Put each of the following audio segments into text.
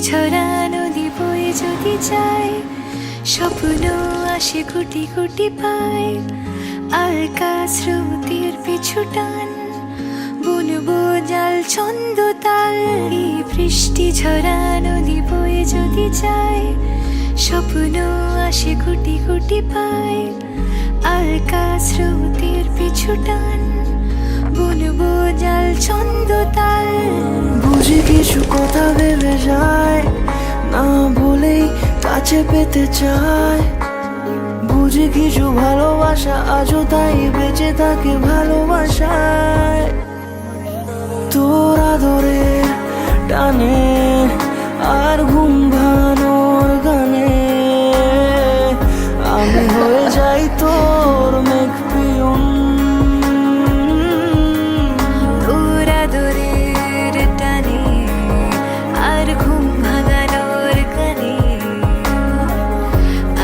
ঝরা নদী বয়ে যদি যায়, স্বপ্ন আসে কোটি কোটি পায়। আলকা স্রোতের পিছু টান, বুনবো জাল ছন্দ তাল। এই বৃষ্টি ঝরা নদী বয়ে যদি যায়, স্বপ্ন আসে কোটি কোটি পায়। আলকা স্রোতের পিছু টান, বুনবো জাল ছন্দ তাল। বুঝি কিছু কথা ভেবে যায়, না বলেই কাছে পেতে চায়। বুঝি কিছু ভালোবাসা আজও তাই বেঁচে থাকে ভালোবাসায়। তোর আদরে টানে আর ঘুম ভাঙানোর গানে আমি হয়ে যাই তোর মেঘ পিয়ন। তোর আদরের টানে আর ঘুম ভাঙানোর গানে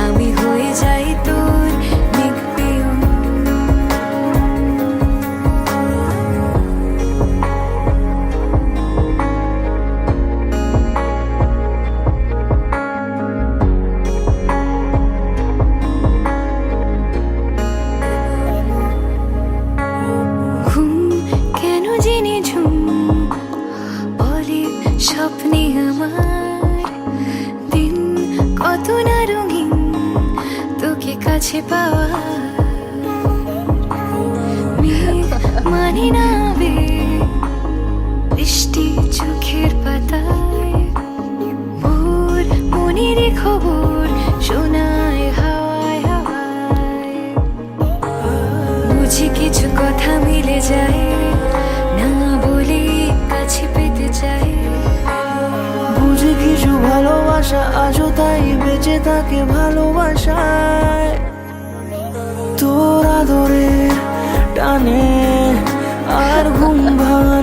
আমি হয়ে যাই তোর মেঘ পিয়ন। ঘুম কেন জেনে ঝুম বলে স্বপ্নে আমার, দিন কত না রঙিন তোকে কাছে পাওয়া। মেঘ মানে না আবেগ, বৃষ্টি চোখের পাতায়। ভোর মনের খবর শোনায় হাওয়ায় হাওয়ায়। বুঝি কিছু কথা মিলে যায়, না বলে কাছে পেতে চাই। বুঝি কিছু ভালোবাসা আজও তাই বেঁচে থাকে ভালোবাসায়। তোর আদরে টানে আর ঘুম ভাঙা